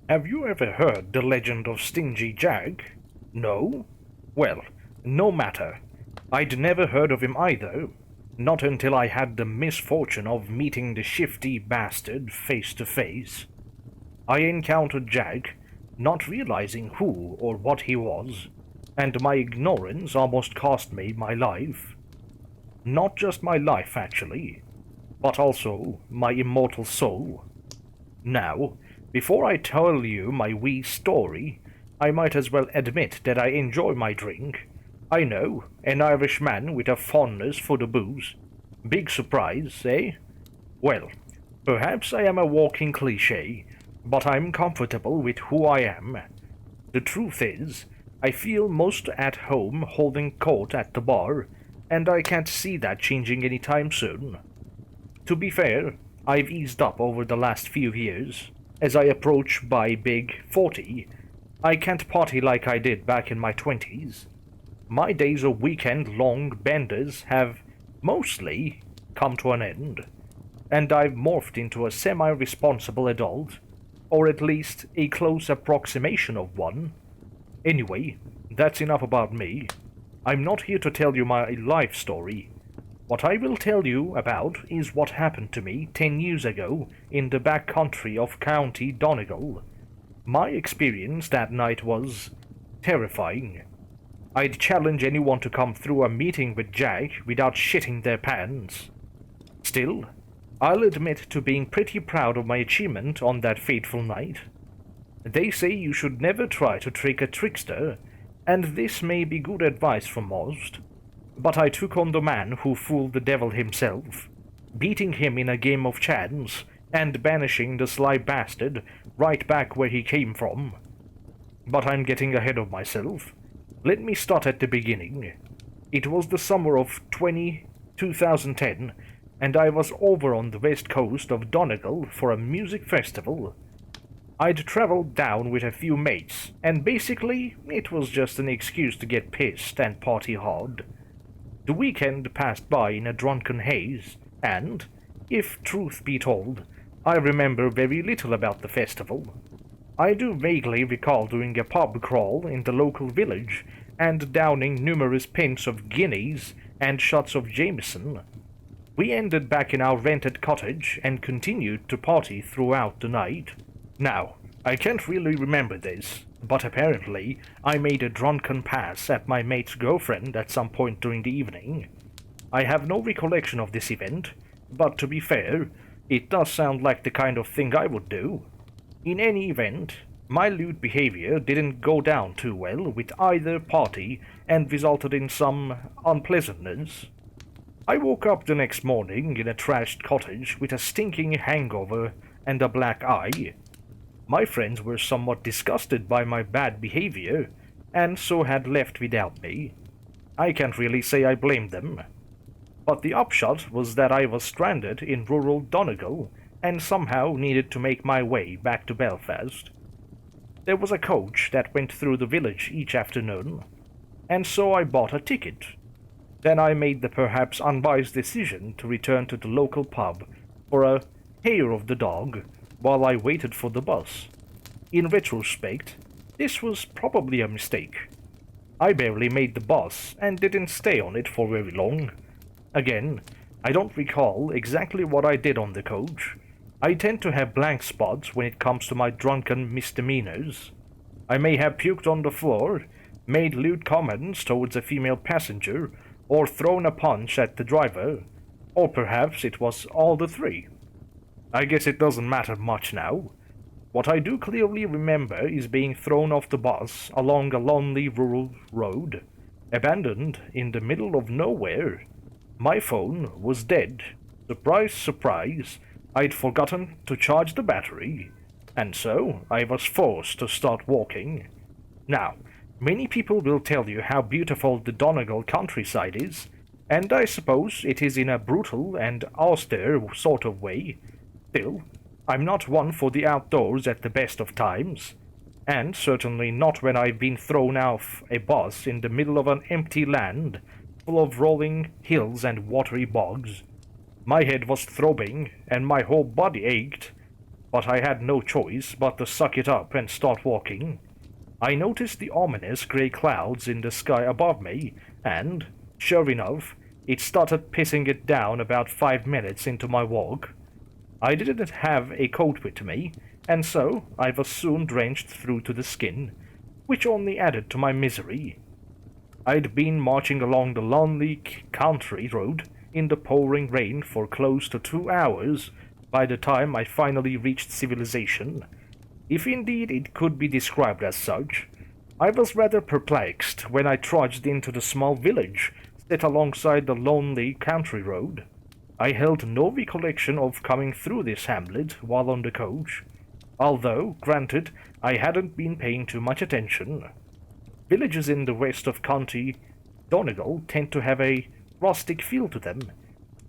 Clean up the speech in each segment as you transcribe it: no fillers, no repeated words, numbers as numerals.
Have you ever heard the legend of Stingy Jack? No? Well, no matter. I'd never heard of him either, not until I had the misfortune of meeting the shifty bastard face to face. I encountered Jack, not realizing who or what he was, and my ignorance almost cost me my life. Not just my life, actually, but also my immortal soul. Now, before I tell you my wee story, I might as well admit that I enjoy my drink. I know, an Irishman with a fondness for the booze. Big surprise, eh? Well, perhaps I am a walking cliché, but I'm comfortable with who I am. The truth is, I feel most at home holding court at the bar, and I can't see that changing anytime soon. To be fair, I've eased up over the last few years. As I approach my big 40, I can't party like I did back in my 20s. My days of weekend-long benders have mostly come to an end, and I've morphed into a semi-responsible adult, or at least a close approximation of one. Anyway, that's enough about me. I'm not here to tell you my life story. What I will tell you about is what happened to me 10 years ago in the back country of County Donegal. My experience that night was terrifying. I'd challenge anyone to come through a meeting with Jack without shitting their pants. Still, I'll admit to being pretty proud of my achievement on that fateful night. They say you should never try to trick a trickster, and this may be good advice for most. But I took on the man who fooled the devil himself, beating him in a game of chance, and banishing the sly bastard right back where he came from. But I'm getting ahead of myself. Let me start at the beginning. It was the summer of 2010, and I was over on the west coast of Donegal for a music festival. I'd traveled down with a few mates, and basically it was just an excuse to get pissed and party hard. The weekend passed by in a drunken haze, and, if truth be told, I remember very little about the festival. I do vaguely recall doing a pub crawl in the local village and downing numerous pints of Guinness and shots of Jameson. We ended back in our rented cottage and continued to party throughout the night. Now, I can't really remember this, but apparently I made a drunken pass at my mate's girlfriend at some point during the evening. I have no recollection of this event, but to be fair, it does sound like the kind of thing I would do. In any event, my lewd behavior didn't go down too well with either party and resulted in some unpleasantness. I woke up the next morning in a trashed cottage with a stinking hangover and a black eye. My friends were somewhat disgusted by my bad behavior, and so had left without me. I can't really say I blamed them. But the upshot was that I was stranded in rural Donegal, and somehow needed to make my way back to Belfast. There was a coach that went through the village each afternoon, and so I bought a ticket. Then I made the perhaps unwise decision to return to the local pub for a hair of the dog while I waited for the bus. In retrospect, this was probably a mistake. I barely made the bus and didn't stay on it for very long. Again, I don't recall exactly what I did on the coach. I tend to have blank spots when it comes to my drunken misdemeanors. I may have puked on the floor, made lewd comments towards a female passenger, or thrown a punch at the driver, or perhaps it was all the three. I guess it doesn't matter much now. What I do clearly remember is being thrown off the bus along a lonely rural road, abandoned in the middle of nowhere. My phone was dead. Surprise, surprise, I'd forgotten to charge the battery, and so I was forced to start walking. Now, many people will tell you how beautiful the Donegal countryside is, and I suppose it is in a brutal and austere sort of way. Still, I'm not one for the outdoors at the best of times, and certainly not when I've been thrown off a bus in the middle of an empty land full of rolling hills and watery bogs. My head was throbbing, and my whole body ached. but I had no choice but to suck it up and start walking. I noticed the ominous grey clouds in the sky above me, and, sure enough, it started pissing it down about 5 minutes into my walk. I didn't have a coat with me, and so I was soon drenched through to the skin, which only added to my misery. I'd been marching along the lonely country road in the pouring rain for close to 2 hours by the time I finally reached civilization, if indeed it could be described as such. I was rather perplexed when I trudged into the small village set alongside the lonely country road. I held no recollection of coming through this hamlet while on the coach, although, granted, I hadn't been paying too much attention. Villages in the west of County Donegal tend to have a rustic feel to them,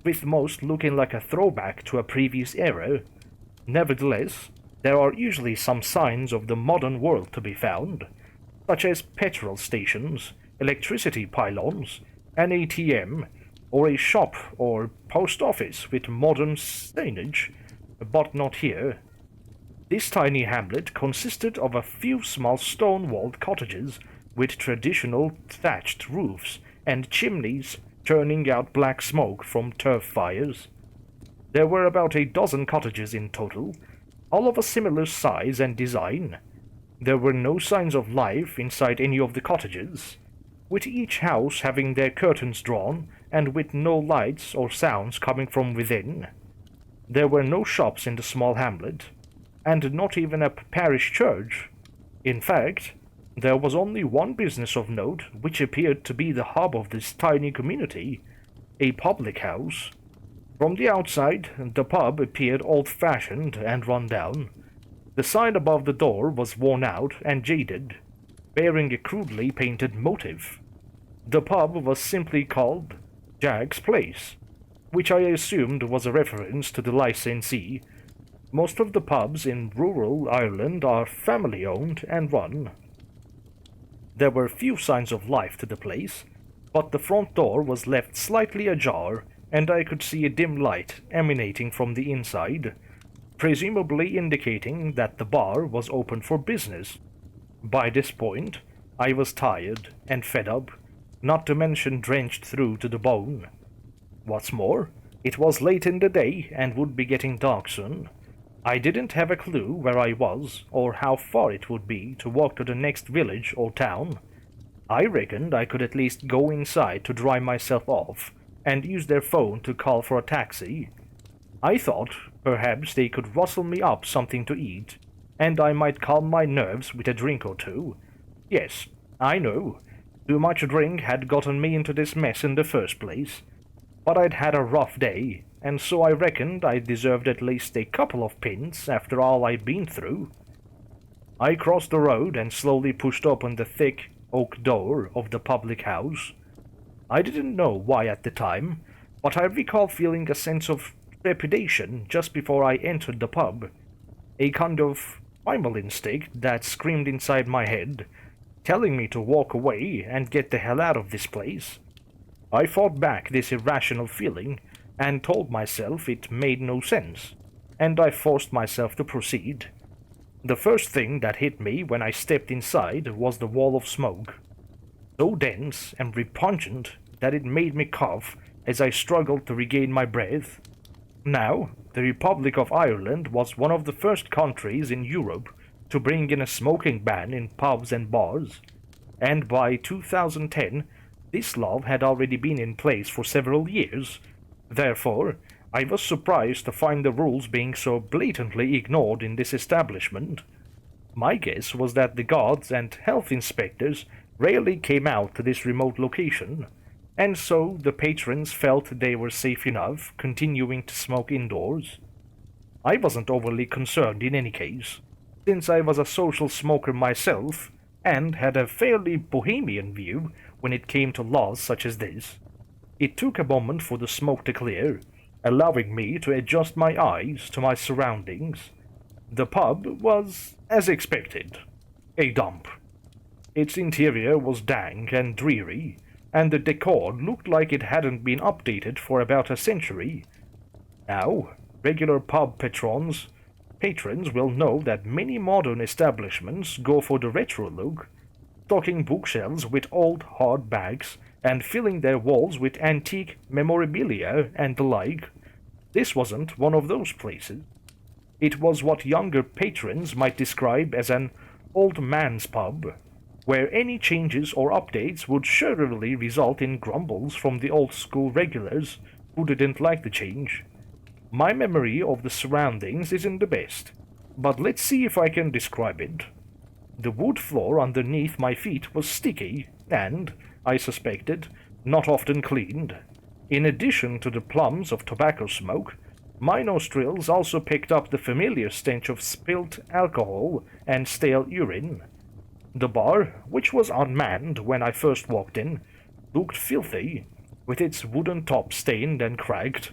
with most looking like a throwback to a previous era. Nevertheless, there are usually some signs of the modern world to be found, such as petrol stations, electricity pylons, an ATM, or a shop or post office with modern signage, but not here. This tiny hamlet consisted of a few small stone-walled cottages with traditional thatched roofs and chimneys churning out black smoke from turf fires. There were about a dozen cottages in total, all of a similar size and design. There were no signs of life inside any of the cottages, with each house having their curtains drawn and with no lights or sounds coming from within. There were no shops in the small hamlet, and not even a parish church. In fact, there was only one business of note which appeared to be the hub of this tiny community, a public house. From the outside, the pub appeared old-fashioned and run down. The sign above the door was worn out and jaded, bearing a crudely painted motif. The pub was simply called Jack's Place, which I assumed was a reference to the licensee. Most of the pubs in rural Ireland are family-owned and run. There were few signs of life to the place, but the front door was left slightly ajar, and I could see a dim light emanating from the inside, presumably indicating that the bar was open for business. By this point, I was tired and fed up, not to mention drenched through to the bone. What's more, it was late in the day and would be getting dark soon. I didn't have a clue where I was or how far it would be to walk to the next village or town. I reckoned I could at least go inside to dry myself off and use their phone to call for a taxi. I thought perhaps they could rustle me up something to eat, and I might calm my nerves with a drink or two. Yes, I know, too much drink had gotten me into this mess in the first place, but I'd had a rough day, and so I reckoned I deserved at least a couple of pints after all I'd been through. I crossed the road and slowly pushed open the thick oak door of the public house. I didn't know why at the time, but I recall feeling a sense of trepidation just before I entered the pub, a kind of primal instinct that screamed inside my head, telling me to walk away and get the hell out of this place. I fought back this irrational feeling and told myself it made no sense, and I forced myself to proceed. The first thing that hit me when I stepped inside was the wall of smoke, so dense and repugnant that it made me cough as I struggled to regain my breath. Now, the Republic of Ireland was one of the first countries in Europe to bring in a smoking ban in pubs and bars, and by 2010 this law had already been in place for several years. Therefore, I was surprised to find the rules being so blatantly ignored in this establishment. My guess was that the guards and health inspectors rarely came out to this remote location, and so the patrons felt they were safe enough continuing to smoke indoors. I wasn't overly concerned in any case, since I was a social smoker myself and had a fairly bohemian view when it came to laws such as this. It took a moment for the smoke to clear, allowing me to adjust my eyes to my surroundings. The pub was, as expected, a dump. Its interior was dank and dreary, and the decor looked like it hadn't been updated for about a century. Now, regular pub patrons patrons will know that many modern establishments go for the retro look, stocking bookshelves with old hardbacks and filling their walls with antique memorabilia and the like. This wasn't one of those places. It was what younger patrons might describe as an old man's pub, where any changes or updates would surely result in grumbles from the old school regulars who didn't like the change. My memory of the surroundings isn't the best, but let's see if I can describe it. The wood floor underneath my feet was sticky and, I suspected, not often cleaned. In addition to the plums of tobacco smoke, my nostrils also picked up the familiar stench of spilt alcohol and stale urine. The bar, which was unmanned when I first walked in, looked filthy, with its wooden top stained and cracked.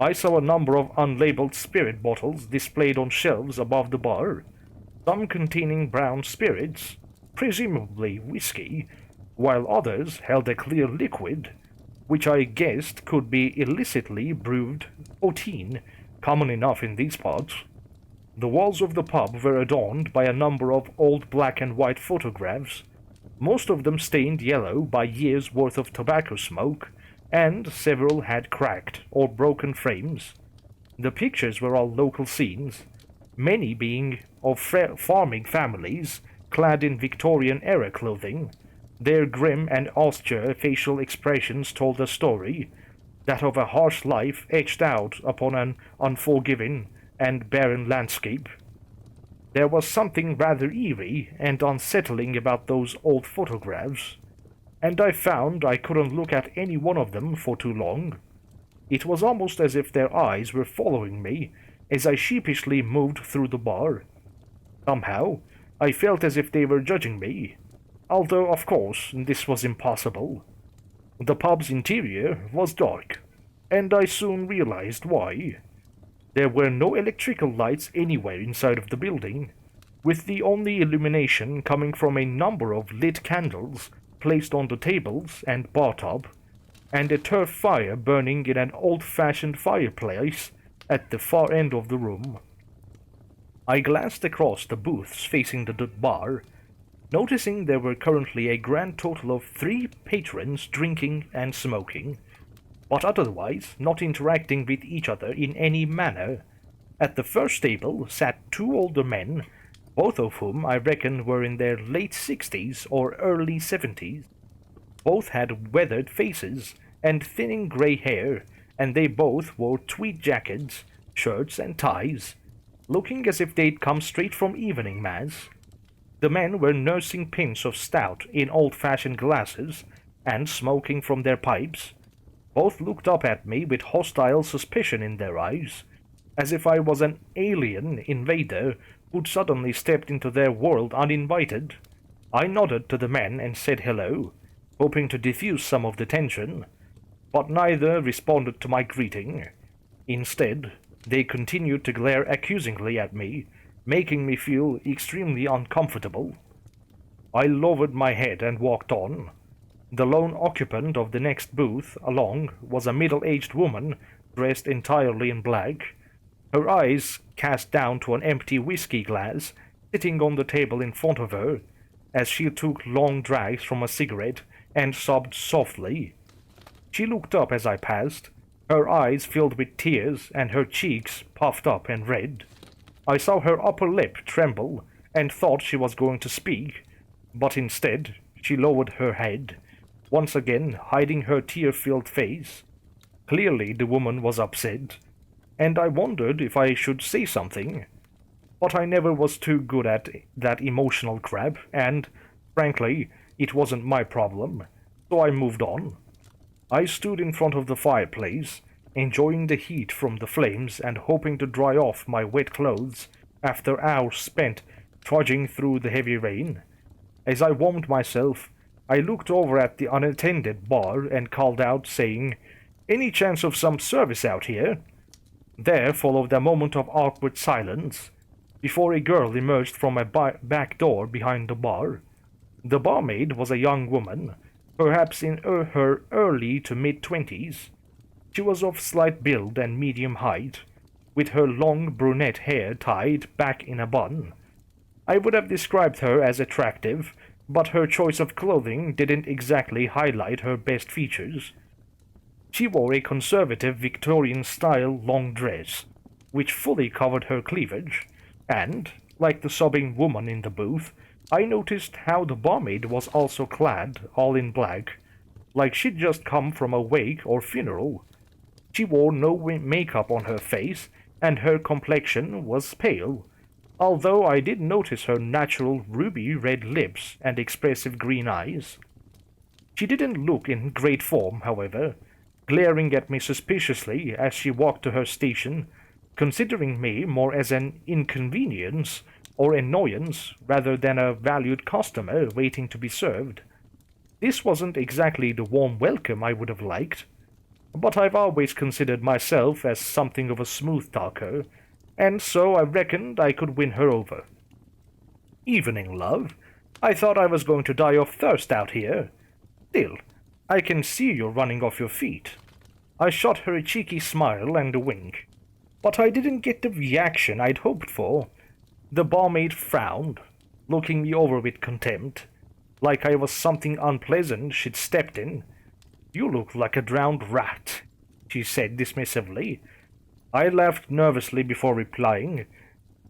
I saw a number of unlabeled spirit bottles displayed on shelves above the bar, some containing brown spirits, presumably whiskey, while others held a clear liquid, which I guessed could be illicitly brewed poteen, common enough in these parts. The walls of the pub were adorned by a number of old black and white photographs, most of them stained yellow by years' worth of tobacco smoke, and several had cracked or broken frames. The pictures were all local scenes, many being of farming families clad in Victorian-era clothing. Their grim and austere facial expressions told a story, that of a harsh life etched out upon an unforgiving and barren landscape. There was something rather eerie and unsettling about those old photographs, and I found I couldn't look at any one of them for too long. It was almost as if their eyes were following me as I sheepishly moved through the bar. Somehow, I felt as if they were judging me, although of course this was impossible. The pub's interior was dark, and I soon realized why. There were no electrical lights anywhere inside of the building, with the only illumination coming from a number of lit candles placed on the tables and bar top, and a turf fire burning in an old-fashioned fireplace at the far end of the room. I glanced across the booths facing the bar, noticing there were currently a grand total of 3 patrons drinking and smoking, but otherwise not interacting with each other in any manner. At the first table sat 2 older men, both of whom I reckon were in their late 60s or early 70s. Both had weathered faces and thinning grey hair, and they both wore tweed jackets, shirts, and ties, looking as if they'd come straight from evening mass. The men were nursing pints of stout in old-fashioned glasses and smoking from their pipes. Both looked up at me with hostile suspicion in their eyes, as if I was an alien invader who'd suddenly stepped into their world uninvited. I nodded to the men and said hello, hoping to diffuse some of the tension, but neither responded to my greeting. Instead, they continued to glare accusingly at me, making me feel extremely uncomfortable. I lowered my head and walked on. The lone occupant of the next booth along was a middle-aged woman dressed entirely in black, her eyes cast down to an empty whiskey glass sitting on the table in front of her, as she took long drags from a cigarette and sobbed softly. She looked up as I passed, her eyes filled with tears and her cheeks puffed up and red. I saw her upper lip tremble and thought she was going to speak, but instead she lowered her head, once again hiding her tear-filled face. Clearly the woman was upset, and I wondered if I should say something. But I never was too good at that emotional crap, and, frankly, it wasn't my problem, so I moved on. I stood in front of the fireplace, enjoying the heat from the flames and hoping to dry off my wet clothes after hours spent trudging through the heavy rain. As I warmed myself, I looked over at the unattended bar and called out, saying, "Any chance of some service out here?" There followed a moment of awkward silence, before a girl emerged from a back door behind the bar. The barmaid was a young woman, perhaps in her early to mid-20s. She was of slight build and medium height, with her long brunette hair tied back in a bun. I would have described her as attractive, but her choice of clothing didn't exactly highlight her best features. She wore a conservative Victorian-style long dress, which fully covered her cleavage, and, like the sobbing woman in the booth, I noticed how the barmaid was also clad all in black, like she'd just come from a wake or funeral. She wore no makeup on her face, and her complexion was pale, although I did notice her natural ruby red lips and expressive green eyes. She didn't look in great form, however, glaring at me suspiciously as she walked to her station, considering me more as an inconvenience or annoyance rather than a valued customer waiting to be served. This wasn't exactly the warm welcome I would have liked, but I've always considered myself as something of a smooth talker, and so I reckoned I could win her over. "Evening, love. I thought I was going to die of thirst out here. Still, I can see you're running off your feet." I shot her a cheeky smile and a wink, but I didn't get the reaction I'd hoped for. The barmaid frowned, looking me over with contempt, like I was something unpleasant she'd stepped in. "You look like a drowned rat," she said dismissively. I laughed nervously before replying,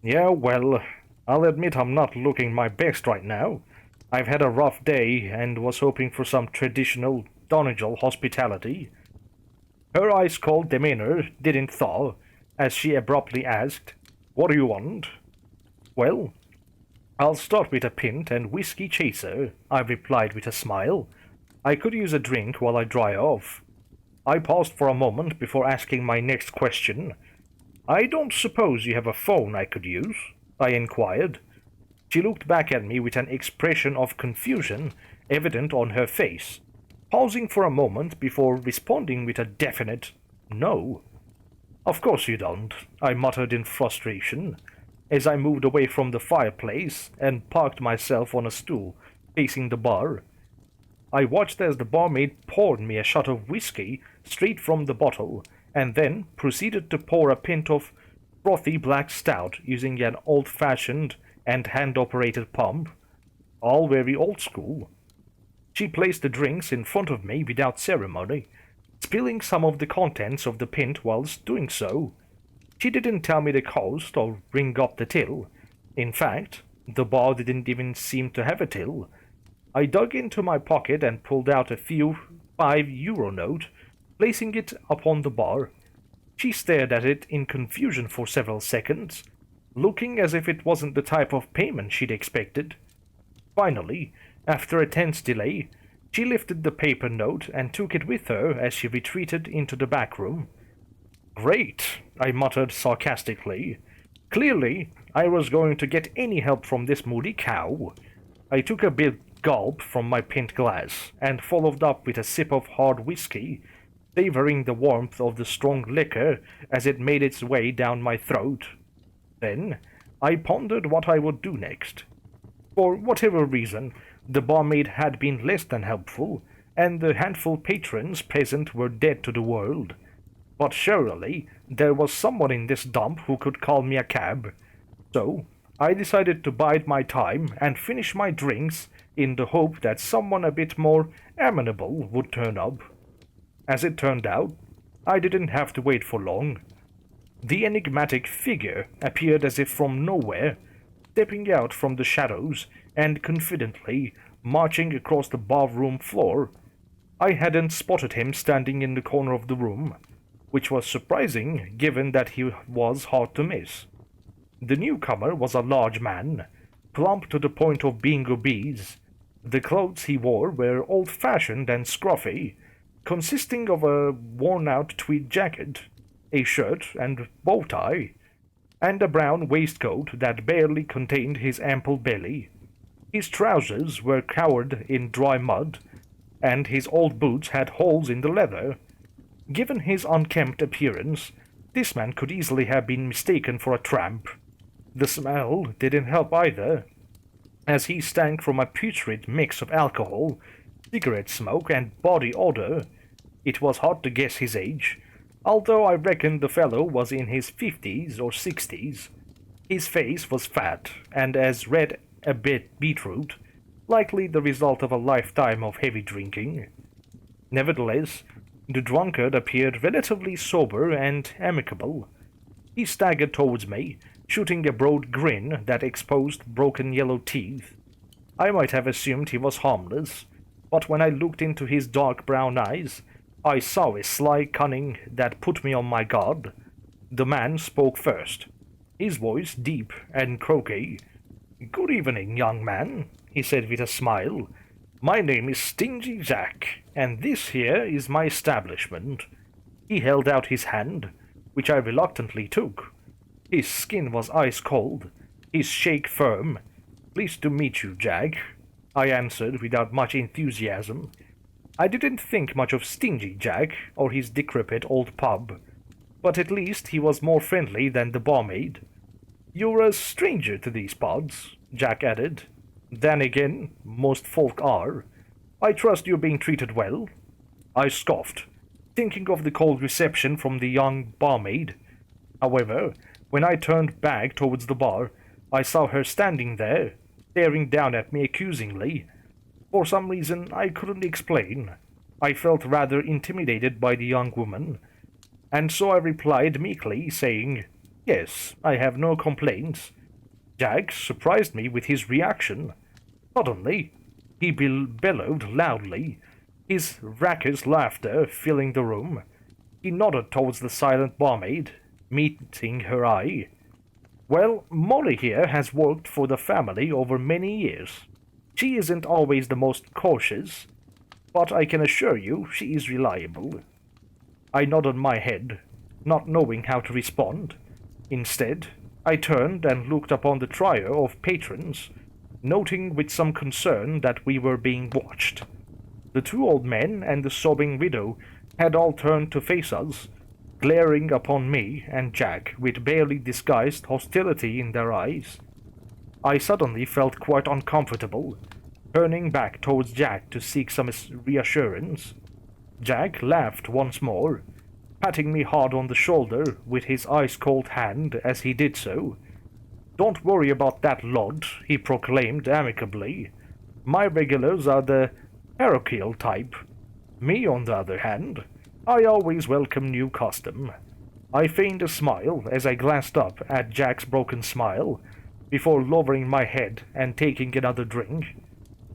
"Yeah, well, I'll admit I'm not looking my best right now. I've had a rough day and was hoping for some traditional Donegal hospitality." Her ice-cold demeanor didn't thaw, as she abruptly asked, "What do you want?" "Well, I'll start with a pint and whiskey chaser," I replied with a smile. "I could use a drink while I dry off." I paused for a moment before asking my next question. "I don't suppose you have a phone I could use?" I inquired. She looked back at me with an expression of confusion evident on her face, pausing for a moment before responding with a definite no. "Of course you don't," I muttered in frustration, as I moved away from the fireplace and parked myself on a stool facing the bar. I watched as the barmaid poured me a shot of whiskey straight from the bottle, and then proceeded to pour a pint of frothy black stout using an old-fashioned and hand-operated pump, all very old school. She placed the drinks in front of me without ceremony, spilling some of the contents of the pint whilst doing so. She didn't tell me the cost or ring up the till. In fact, the bar didn't even seem to have a till. I dug into my pocket and pulled out a few €5 note, placing it upon the bar. She stared at it in confusion for several seconds, looking as if it wasn't the type of payment she'd expected. Finally, after a tense delay, she lifted the paper note and took it with her as she retreated into the back room. "Great," I muttered sarcastically. "Clearly, I was going to get any help from this moody cow." I took a big gulp from my pint glass and followed up with a sip of hard whiskey, savoring the warmth of the strong liquor as it made its way down my throat. Then I pondered what I would do next. For whatever reason, the barmaid had been less than helpful, and the handful patrons present were dead to the world. But surely there was someone in this dump who could call me a cab. So I decided to bide my time and finish my drinks in the hope that someone a bit more amenable would turn up. As it turned out, I didn't have to wait for long. The enigmatic figure appeared as if from nowhere, stepping out from the shadows and confidently marching across the barroom floor. I hadn't spotted him standing in the corner of the room, which was surprising given that he was hard to miss. The newcomer was a large man, plump to the point of being obese. The clothes he wore were old-fashioned and scruffy, consisting of a worn-out tweed jacket, a shirt and bow tie, and a brown waistcoat that barely contained his ample belly. His trousers were covered in dry mud, and his old boots had holes in the leather. Given his unkempt appearance, this man could easily have been mistaken for a tramp. The smell didn't help either, as he stank from a putrid mix of alcohol, cigarette smoke, and body odor. It was hard to guess his age, although I reckon the fellow was in his 50s or 60s. His face was fat and as red a bit beetroot, likely the result of a lifetime of heavy drinking. Nevertheless, the drunkard appeared relatively sober and amicable. He staggered towards me, shooting a broad grin that exposed broken yellow teeth. I might have assumed he was harmless, but when I looked into his dark brown eyes, I saw a sly cunning that put me on my guard. The man spoke first, his voice deep and croaky. "Good evening, young man," he said with a smile. "My name is Stingy Jack, and this here is my establishment." He held out his hand, which I reluctantly took. His skin was ice cold, his shake firm. "Pleased to meet you, Jack," I answered without much enthusiasm. I didn't think much of Stingy Jack or his decrepit old pub, but at least he was more friendly than the barmaid. "You're a stranger to these parts," Jack added. "Then again, most folk are. I trust you're being treated well." I scoffed, thinking of the cold reception from the young barmaid. However, when I turned back towards the bar, I saw her standing there, staring down at me accusingly. For some reason I couldn't explain, I felt rather intimidated by the young woman, and so I replied meekly, saying, "Yes, I have no complaints." Jack surprised me with his reaction. Suddenly, he bellowed loudly, his raucous laughter filling the room. He nodded towards the silent barmaid, meeting her eye. "Well, Molly here has worked for the family over many years. She isn't always the most cautious, but I can assure you she is reliable." I nodded my head, not knowing how to respond. Instead, I turned and looked upon the trio of patrons, noting with some concern that we were being watched. The two old men and the sobbing widow had all turned to face us, glaring upon me and Jack with barely disguised hostility in their eyes. I suddenly felt quite uncomfortable, turning back towards Jack to seek some reassurance. Jack laughed once more, patting me hard on the shoulder with his ice-cold hand as he did so. "Don't worry about that lot," he proclaimed amicably. "My regulars are the parochial type. Me, on the other hand, I always welcome new custom." I feigned a smile as I glanced up at Jack's broken smile, before lowering my head and taking another drink.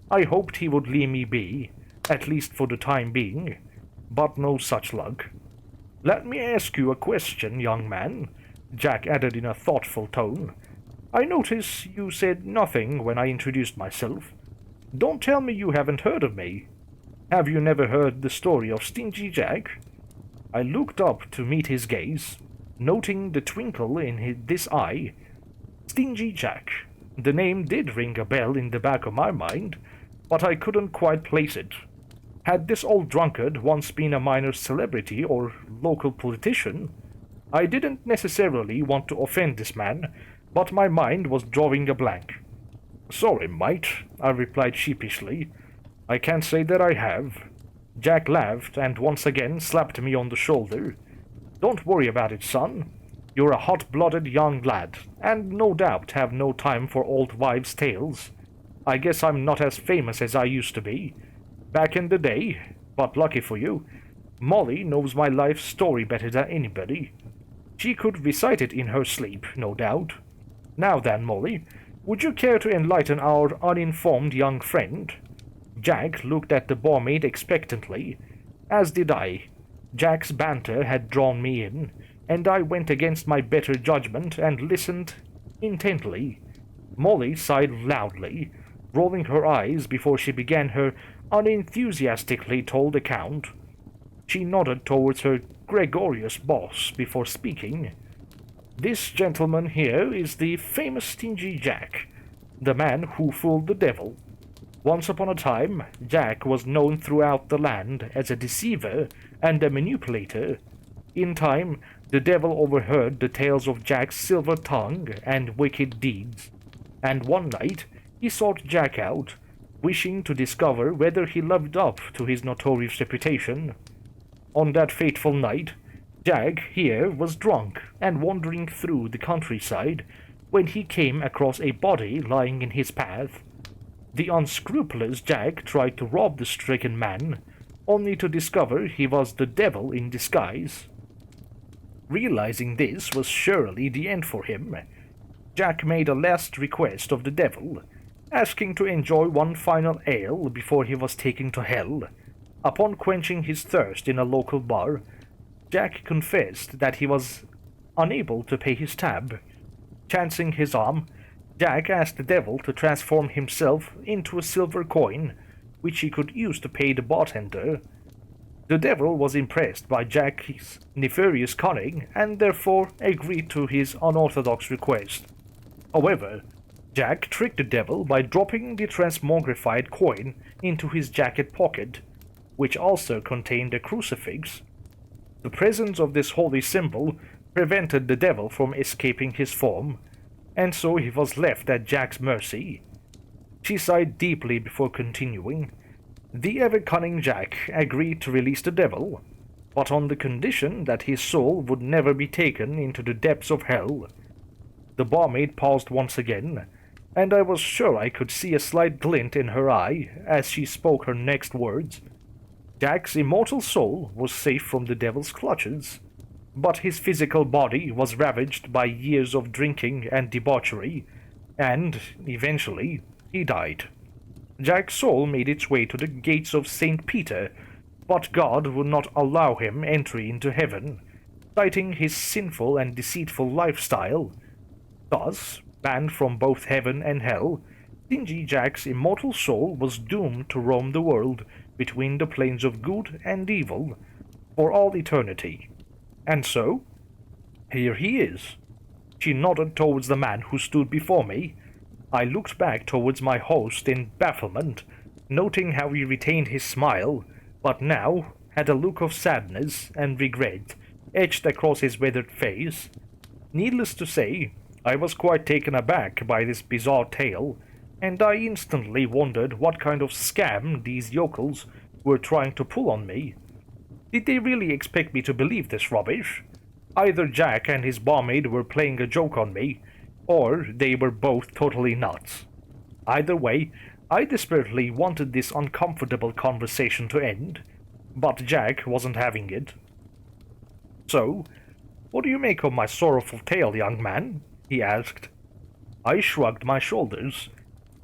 I hoped he would leave me be, at least for the time being, but no such luck. "Let me ask you a question, young man," Jack added in a thoughtful tone. "I notice you said nothing when I introduced myself. Don't tell me you haven't heard of me. Have you never heard the story of Stingy Jack?" I looked up to meet his gaze, noting the twinkle in this eye. Stingy Jack. The name did ring a bell in the back of my mind, but I couldn't quite place it. Had this old drunkard once been a minor celebrity or local politician? I didn't necessarily want to offend this man, but my mind was drawing a blank. "Sorry, mate," I replied sheepishly. "I can't say that I have." Jack laughed and once again slapped me on the shoulder. "Don't worry about it, son. You're a hot-blooded young lad, and no doubt have no time for old wives' tales. I guess I'm not as famous as I used to be back in the day, but lucky for you, Molly knows my life story better than anybody. She could recite it in her sleep, no doubt. Now then, Molly, would you care to enlighten our uninformed young friend?" Jack looked at the barmaid expectantly, as did I. Jack's banter had drawn me in, and I went against my better judgment and listened intently. Molly sighed loudly, rolling her eyes before she began her unenthusiastically told account. She nodded towards her gregarious boss before speaking. "This gentleman here is the famous Stingy Jack, the man who fooled the devil. Once upon a time, Jack was known throughout the land as a deceiver and a manipulator. In time, the devil overheard the tales of Jack's silver tongue and wicked deeds, and one night he sought Jack out, wishing to discover whether he lived up to his notorious reputation. On that fateful night, Jack here was drunk and wandering through the countryside when he came across a body lying in his path. The unscrupulous Jack tried to rob the stricken man, only to discover he was the devil in disguise. Realizing this was surely the end for him, Jack made a last request of the devil, asking to enjoy one final ale before he was taken to hell. Upon quenching his thirst in a local bar, Jack confessed that he was unable to pay his tab. Chancing his arm, Jack asked the devil to transform himself into a silver coin, which he could use to pay the bartender. The devil was impressed by Jack's nefarious cunning and therefore agreed to his unorthodox request. However, Jack tricked the devil by dropping the transmogrified coin into his jacket pocket, which also contained a crucifix. The presence of this holy symbol prevented the devil from escaping his form, and so he was left at Jack's mercy. She sighed deeply before continuing. The ever-cunning Jack agreed to release the devil, but on the condition that his soul would never be taken into the depths of hell. The barmaid paused once again, and I was sure I could see a slight glint in her eye as she spoke her next words. Jack's immortal soul was safe from the devil's clutches, but his physical body was ravaged by years of drinking and debauchery, and, eventually, he died. Jack's soul made its way to the gates of St. Peter, but God would not allow him entry into heaven, citing his sinful and deceitful lifestyle. Thus, banned from both heaven and hell, Stingy Jack's immortal soul was doomed to roam the world between the planes of good and evil for all eternity. And so, here he is. She nodded towards the man who stood before me. I looked back towards my host in bafflement, noting how he retained his smile, but now had a look of sadness and regret etched across his weathered face. Needless to say, I was quite taken aback by this bizarre tale, and I instantly wondered what kind of scam these yokels were trying to pull on me. Did they really expect me to believe this rubbish? Either Jack and his barmaid were playing a joke on me, or they were both totally nuts. Either way, I desperately wanted this uncomfortable conversation to end, but Jack wasn't having it. "So, what do you make of my sorrowful tale, young man?" he asked. I shrugged my shoulders,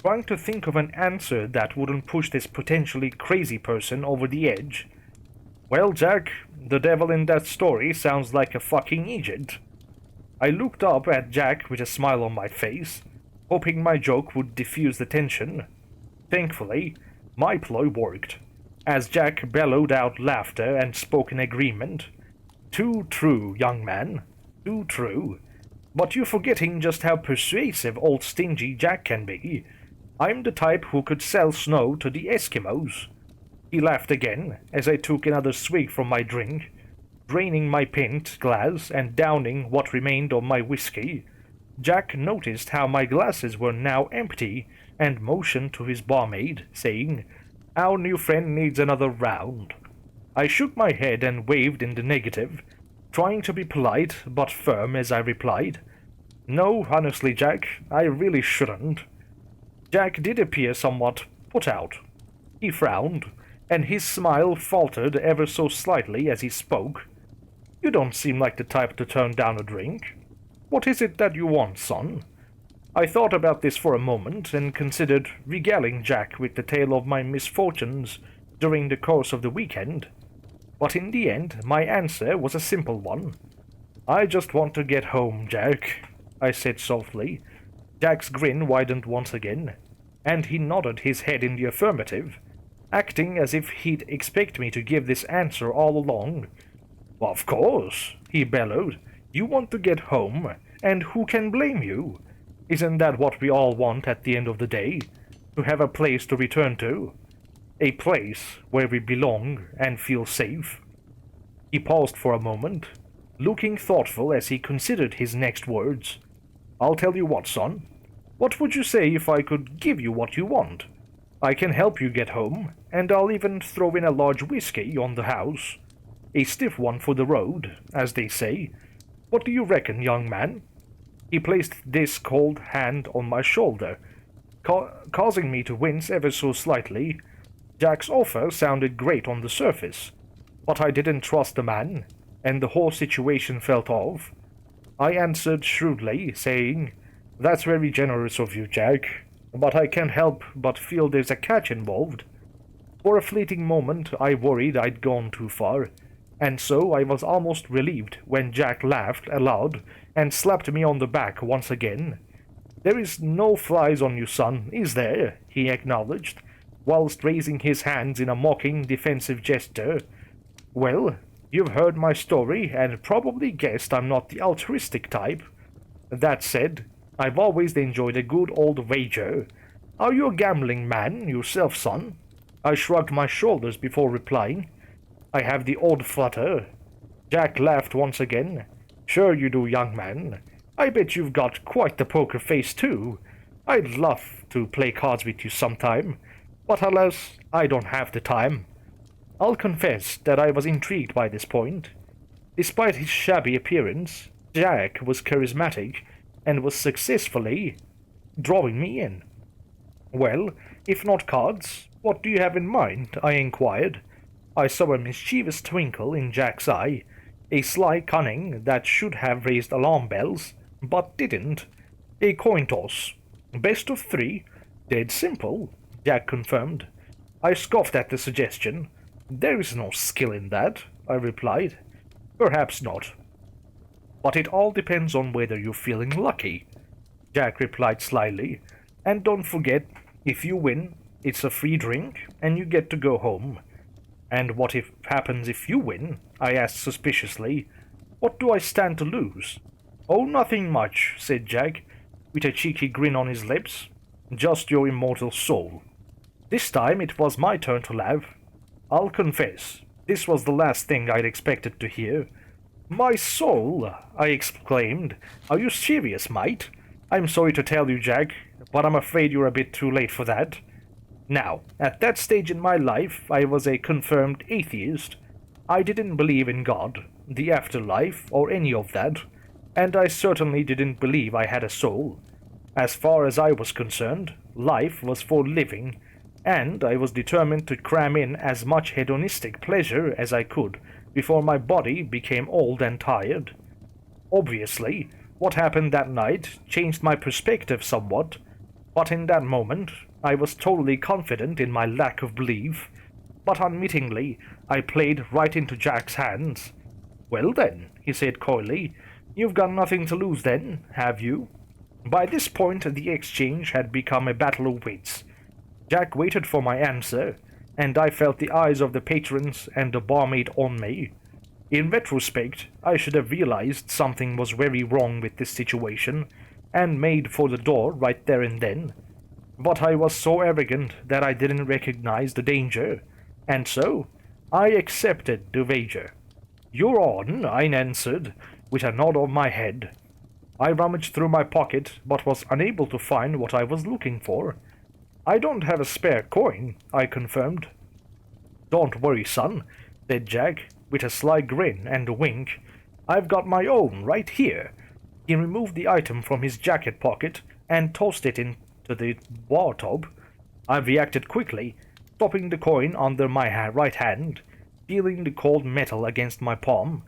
trying to think of an answer that wouldn't push this potentially crazy person over the edge. "Well, Jack, the devil in that story sounds like a fucking idiot." I looked up at Jack with a smile on my face, hoping my joke would diffuse the tension. Thankfully, my ploy worked, as Jack bellowed out laughter and spoke in agreement. "Too true, young man, too true. But you're forgetting just how persuasive old Stingy Jack can be. I'm the type who could sell snow to the Eskimos." He laughed again as I took another swig from my drink, draining my pint glass and downing what remained of my whiskey. Jack noticed how my glasses were now empty and motioned to his barmaid, saying, "Our new friend needs another round." I shook my head and waved in the negative, trying to be polite but firm as I replied, "No, honestly, Jack, I really shouldn't." Jack did appear somewhat put out. He frowned, and his smile faltered ever so slightly as he spoke. "You don't seem like the type to turn down a drink. What is it that you want, son?" I thought about this for a moment and considered regaling Jack with the tale of my misfortunes during the course of the weekend. But in the end, my answer was a simple one. "I just want to get home, Jack," I said softly. Jack's grin widened once again, and he nodded his head in the affirmative, acting as if he'd expect me to give this answer all along. "Of course," he bellowed. "You want to get home, and who can blame you? Isn't that what we all want at the end of the day? To have a place to return to? A place where we belong and feel safe?" He paused for a moment, looking thoughtful as he considered his next words. "I'll tell you what, son. What would you say if I could give you what you want? I can help you get home, and I'll even throw in a large whiskey on the house." A stiff one for the road, as they say. What do you reckon, young man? He placed this cold hand on my shoulder, causing me to wince ever so slightly. Jack's offer sounded great on the surface, but I didn't trust the man, and the whole situation felt off. I answered shrewdly, saying, "That's very generous of you, Jack, but I can't help but feel there's a catch involved." For a fleeting moment I worried I'd gone too far, and so I was almost relieved when Jack laughed aloud and slapped me on the back once again. "There is no flies on you, son, is there?" he acknowledged, whilst raising his hands in a mocking, defensive gesture. "Well, you've heard my story and probably guessed I'm not the altruistic type. That said, I've always enjoyed a good old wager. Are you a gambling man yourself, son?" I shrugged my shoulders before replying. "I have the odd flutter." Jack laughed once again. "Sure you do, young man. I bet you've got quite the poker face, too. I'd love to play cards with you sometime, but alas, I don't have the time." I'll confess that I was intrigued by this point. Despite his shabby appearance, Jack was charismatic and was successfully drawing me in. "Well, if not cards, what do you have in mind?" I inquired. I saw a mischievous twinkle in Jack's eye, a sly cunning that should have raised alarm bells, but didn't. "A coin toss. Best of 3. Dead simple," Jack confirmed. I scoffed at the suggestion. "There is no skill in that," I replied. "Perhaps not. But it all depends on whether you're feeling lucky," Jack replied slyly. "And don't forget, if you win, it's a free drink, and you get to go home." "And what happens if you win?" I asked suspiciously. "What do I stand to lose?" "Oh, nothing much," said Jack, with a cheeky grin on his lips. "Just your immortal soul." This time it was my turn to laugh. I'll confess, this was the last thing I'd expected to hear. "My soul!" I exclaimed. "Are you serious, mate?" "I'm sorry to tell you, Jack, but I'm afraid you're a bit too late for that." Now, at that stage in my life, I was a confirmed atheist. I didn't believe in God, the afterlife, or any of that, and I certainly didn't believe I had a soul. As far as I was concerned, life was for living, and I was determined to cram in as much hedonistic pleasure as I could before my body became old and tired. Obviously, what happened that night changed my perspective somewhat, but in that moment I was totally confident in my lack of belief. But unwittingly, I played right into Jack's hands. "Well then," he said coyly, "you've got nothing to lose then, have you?" By this point the exchange had become a battle of wits. Jack waited for my answer, and I felt the eyes of the patrons and the barmaid on me. In retrospect, I should have realized something was very wrong with this situation, and made for the door right there and then. But I was so arrogant that I didn't recognize the danger, and so I accepted the wager. "You're on," I answered, with a nod of my head. I rummaged through my pocket, but was unable to find what I was looking for. "I don't have a spare coin," I confirmed. "Don't worry, son," said Jack, with a sly grin and a wink. "I've got my own right here." He removed the item from his jacket pocket and tossed it into the bar tub. I reacted quickly, stopping the coin under my right hand, feeling the cold metal against my palm.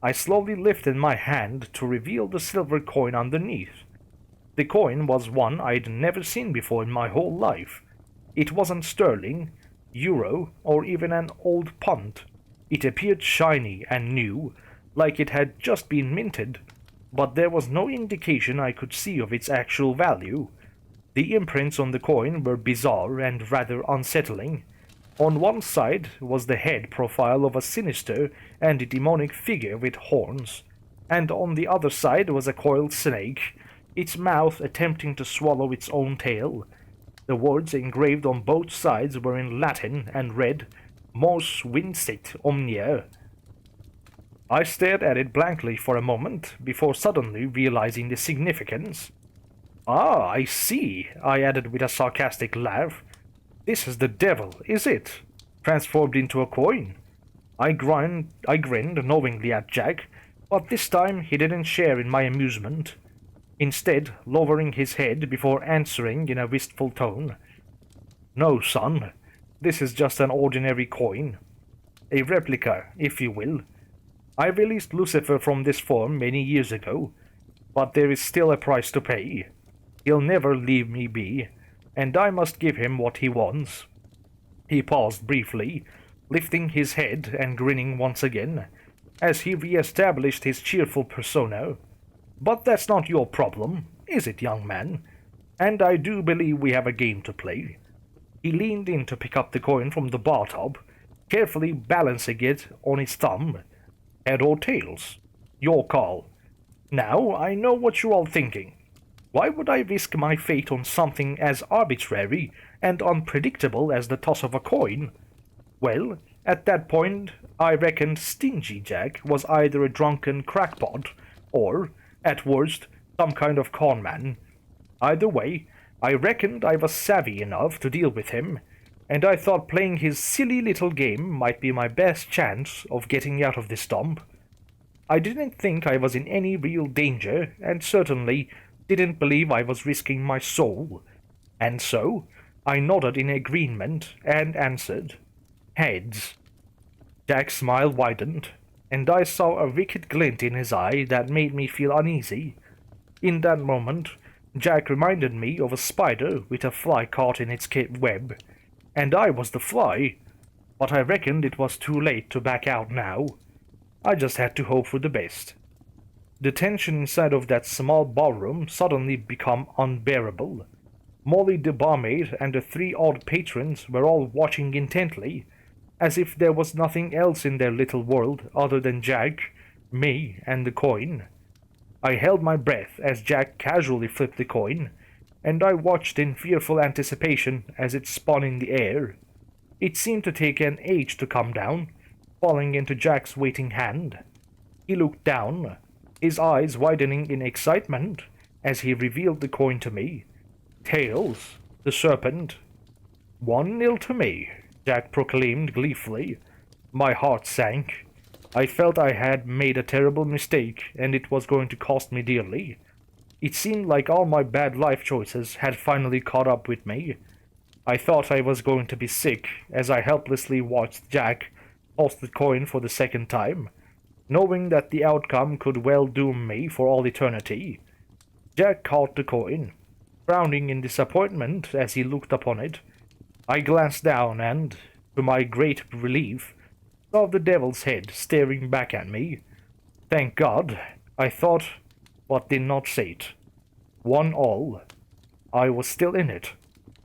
I slowly lifted my hand to reveal the silver coin underneath. The coin was one I'd never seen before in my whole life. It wasn't sterling, euro, or even an old punt. It appeared shiny and new, like it had just been minted, but there was no indication I could see of its actual value. The imprints on the coin were bizarre and rather unsettling. On one side was the head profile of a sinister and demonic figure with horns, and on the other side was a coiled snake, its mouth attempting to swallow its own tail. The words engraved on both sides were in Latin and read, "Mos vincit omnia." I stared at it blankly for a moment before suddenly realizing the significance. "Ah, I see," I added with a sarcastic laugh. "This is the devil, is it? Transformed into a coin?" I grinned knowingly at Jack, but this time he didn't share in my amusement, instead lowering his head before answering in a wistful tone. "No, son, this is just an ordinary coin. A replica, if you will. I released Lucifer from this form many years ago, but there is still a price to pay. He'll never leave me be, and I must give him what he wants." He paused briefly, lifting his head and grinning once again, as he re-established his cheerful persona. "But that's not your problem, is it, young man? And I do believe we have a game to play." He leaned in to pick up the coin from the bar top, carefully balancing it on his thumb. "Head or tails? Your call. Now, I know what you're all thinking. Why would I risk my fate on something as arbitrary and unpredictable as the toss of a coin? Well, at that point, I reckoned Stingy Jack was either a drunken crackpot or, at worst, some kind of conman. Either way, I reckoned I was savvy enough to deal with him, and I thought playing his silly little game might be my best chance of getting out of this dump. I didn't think I was in any real danger, and certainly didn't believe I was risking my soul, and so I nodded in agreement and answered, "Heads." Jack's smile widened, and I saw a wicked glint in his eye that made me feel uneasy. In that moment, Jack reminded me of a spider with a fly caught in its web, and I was the fly, but I reckoned it was too late to back out now. I just had to hope for the best. The tension inside of that small ballroom suddenly became unbearable. Molly the barmaid and the 3 odd patrons were all watching intently, as if there was nothing else in their little world other than Jack, me, and the coin. I held my breath as Jack casually flipped the coin, and I watched in fearful anticipation as it spun in the air. It seemed to take an age to come down, falling into Jack's waiting hand. He looked down, his eyes widening in excitement as he revealed the coin to me. "Tails, the serpent." 1-0 to me, Jack proclaimed gleefully. My heart sank. I felt I had made a terrible mistake, and it was going to cost me dearly. It seemed like all my bad life choices had finally caught up with me. I thought I was going to be sick as I helplessly watched Jack toss the coin for the second time, knowing that the outcome could well doom me for all eternity. Jack caught the coin, frowning in disappointment as he looked upon it. I glanced down and, to my great relief, saw the devil's head staring back at me. Thank God, I thought, but did not say it. 1-1. I was still in it,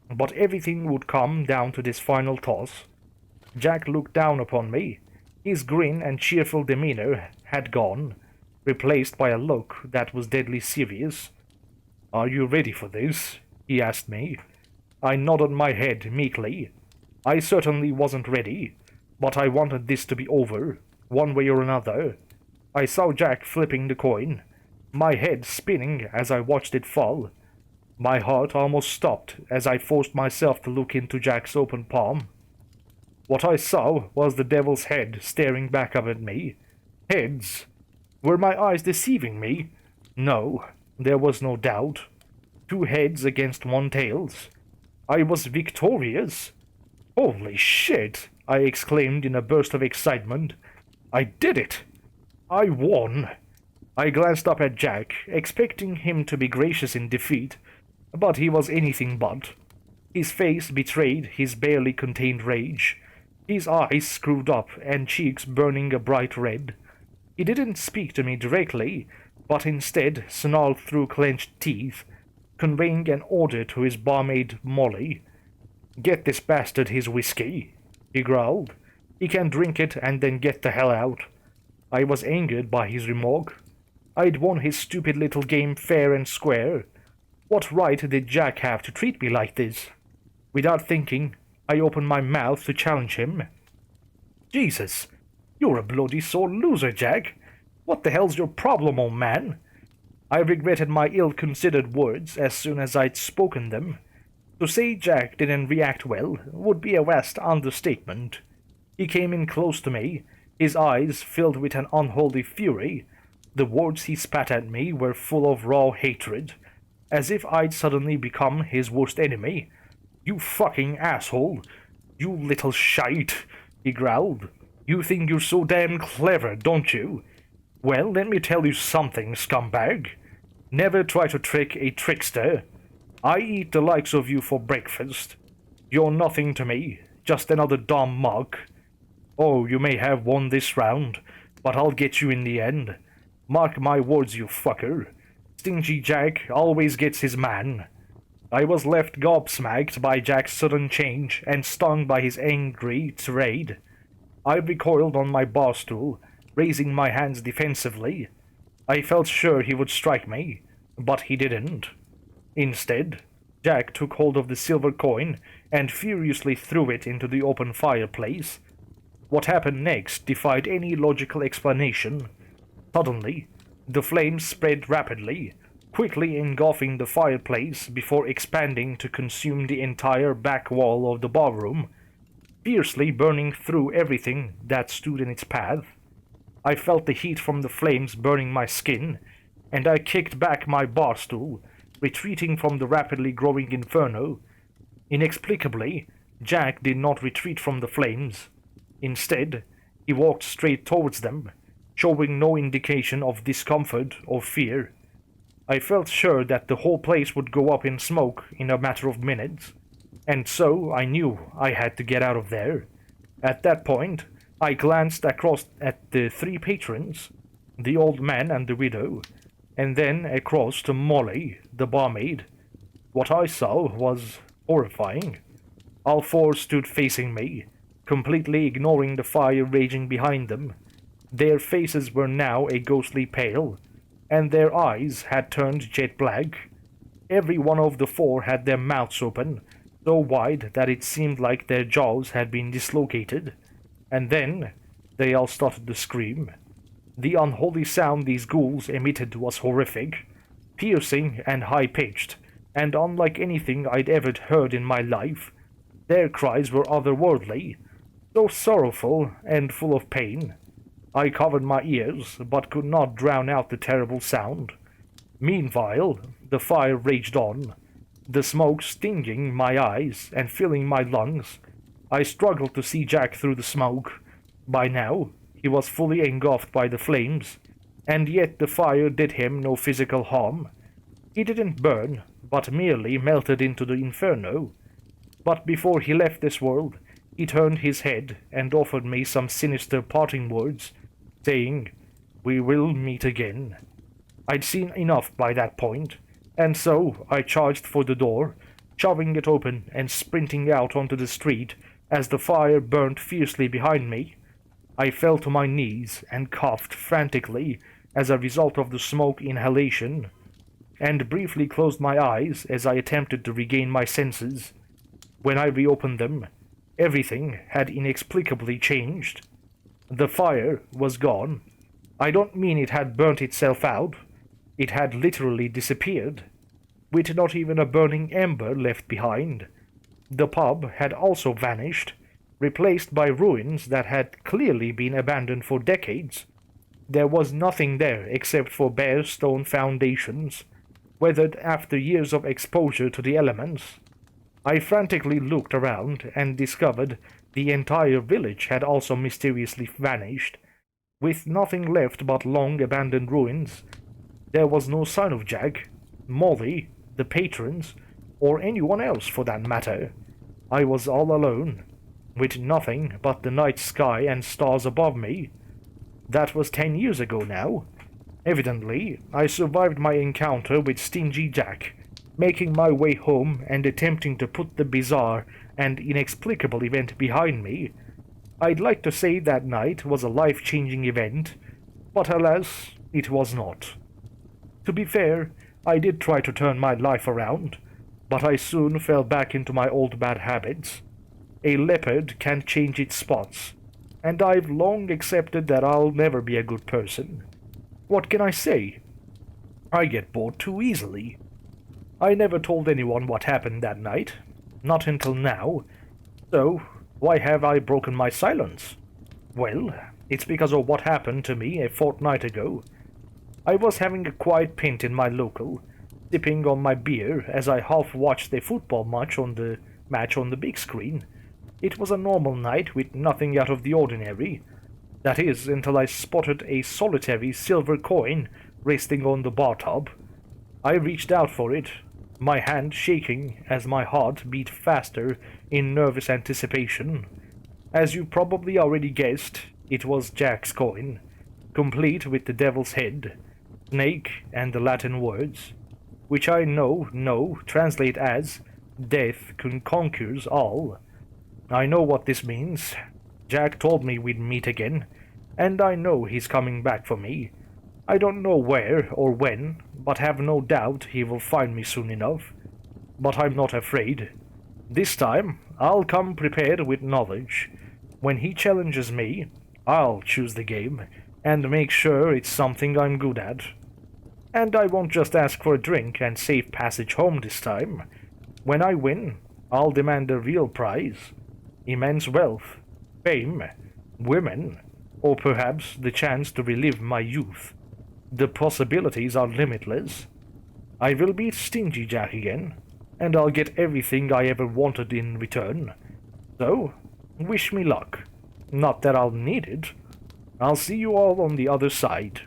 but everything would come down to this final toss. Jack looked down upon me. His grin and cheerful demeanor had gone, replaced by a look that was deadly serious. "Are you ready for this?" he asked me. I nodded my head meekly. I certainly wasn't ready, but I wanted this to be over, one way or another. I saw Jack flipping the coin, my head spinning as I watched it fall. My heart almost stopped as I forced myself to look into Jack's open palm. What I saw was the devil's head staring back up at me. Heads! Were my eyes deceiving me? No, there was no doubt. 2 heads against 1 tails. I was victorious. "Holy shit!" I exclaimed in a burst of excitement. "I did it! I won!" I glanced up at Jack, expecting him to be gracious in defeat, but he was anything but. His face betrayed his barely contained rage, his eyes screwed up and cheeks burning a bright red. He didn't speak to me directly, but instead snarled through clenched teeth, conveying an order to his barmaid Molly. "Get this bastard his whiskey," he growled. "He can drink it and then get the hell out." I was angered by his remark. I'd won his stupid little game fair and square. What right did Jack have to treat me like this? Without thinking, I opened my mouth to challenge him. "Jesus, you're a bloody sore loser, Jack. What the hell's your problem, old man?" I regretted my ill-considered words as soon as I'd spoken them. To say Jack didn't react well would be a vast understatement. He came in close to me, his eyes filled with an unholy fury. The words he spat at me were full of raw hatred, as if I'd suddenly become his worst enemy. "You fucking asshole! You little shite!" he growled. "You think you're so damn clever, don't you? Well, let me tell you something, scumbag. Never try to trick a trickster. I eat the likes of you for breakfast. You're nothing to me, just another dumb mug. Oh, you may have won this round, but I'll get you in the end. Mark my words, you fucker. Stingy Jack always gets his man." I was left gobsmacked by Jack's sudden change and stung by his angry tirade. I recoiled on my bar stool, raising my hands defensively. I felt sure he would strike me, but he didn't. Instead, Jack took hold of the silver coin and furiously threw it into the open fireplace. What happened next defied any logical explanation. Suddenly, the flames spread rapidly, quickly engulfing the fireplace before expanding to consume the entire back wall of the ballroom, fiercely burning through everything that stood in its path. I felt the heat from the flames burning my skin, and I kicked back my bar stool, retreating from the rapidly growing inferno. Inexplicably, Jack did not retreat from the flames. Instead, he walked straight towards them, showing no indication of discomfort or fear. I felt sure that the whole place would go up in smoke in a matter of minutes, and so I knew I had to get out of there. At that point, I glanced across at the three patrons, the old man and the widow, and then across to Molly, the barmaid. What I saw was horrifying. All four stood facing me, completely ignoring the fire raging behind them. Their faces were now a ghostly pale, and their eyes had turned jet black. Every one of the four had their mouths open, so wide that it seemed like their jaws had been dislocated. And then they all started to scream. The unholy sound these ghouls emitted was horrific, piercing and high-pitched, and unlike anything I'd ever heard in my life. Their cries were otherworldly, so sorrowful and full of pain. I covered my ears, but could not drown out the terrible sound. Meanwhile, the fire raged on, the smoke stinging my eyes and filling my lungs. I struggled to see Jack through the smoke. By now, he was fully engulfed by the flames, and yet the fire did him no physical harm. He didn't burn, but merely melted into the inferno. But before he left this world, he turned his head and offered me some sinister parting words, saying, "We will meet again." I'd seen enough by that point, and so I charged for the door, shoving it open and sprinting out onto the street as the fire burned fiercely behind me. I fell to my knees and coughed frantically as a result of the smoke inhalation, and briefly closed my eyes as I attempted to regain my senses. When I reopened them, everything had inexplicably changed. The fire was gone. I don't mean it had burnt itself out. It had literally disappeared, with not even a burning ember left behind. The pub had also vanished, replaced by ruins that had clearly been abandoned for decades. There was nothing there except for bare stone foundations, weathered after years of exposure to the elements. I frantically looked around and discovered the entire village had also mysteriously vanished, with nothing left but long abandoned ruins. There was no sign of Jack, Molly, the patrons, or anyone else for that matter. I was all alone, with nothing but the night sky and stars above me. That was 10 years ago now. Evidently, I survived my encounter with Stingy Jack, making my way home and attempting to put the bizarre and inexplicable event behind me. I'd like to say that night was a life-changing event, but alas, it was not. To be fair, I did try to turn my life around, but I soon fell back into my old bad habits. A leopard can't change its spots, and I've long accepted that I'll never be a good person. What can I say? I get bored too easily. I never told anyone what happened that night, not until now, so why have I broken my silence? Well, It's because of what happened to me a fortnight ago. I was having a quiet pint in my local, sipping on my beer as I half watched a football match on the big screen. It was a normal night with nothing out of the ordinary. That is, until I spotted a solitary silver coin resting on the bar top. I reached out for it, my hand shaking as my heart beat faster in nervous anticipation. As you probably already guessed, it was Jack's coin, complete with the devil's head, snake, and the Latin words, which I know translate as death conquers all. I know what this means. Jack told me we'd meet again, and I know he's coming back for me. I don't know where or when, but have no doubt he will find me soon enough. But I'm not afraid. This time, I'll come prepared with knowledge. When he challenges me, I'll choose the game, and make sure it's something I'm good at. And I won't just ask for a drink and safe passage home this time. When I win, I'll demand a real prize. Immense wealth, fame, women, or perhaps the chance to relive my youth. The possibilities are limitless. I will beat Stingy Jack again, and I'll get everything I ever wanted in return. So, wish me luck. Not that I'll need it. I'll see you all on the other side.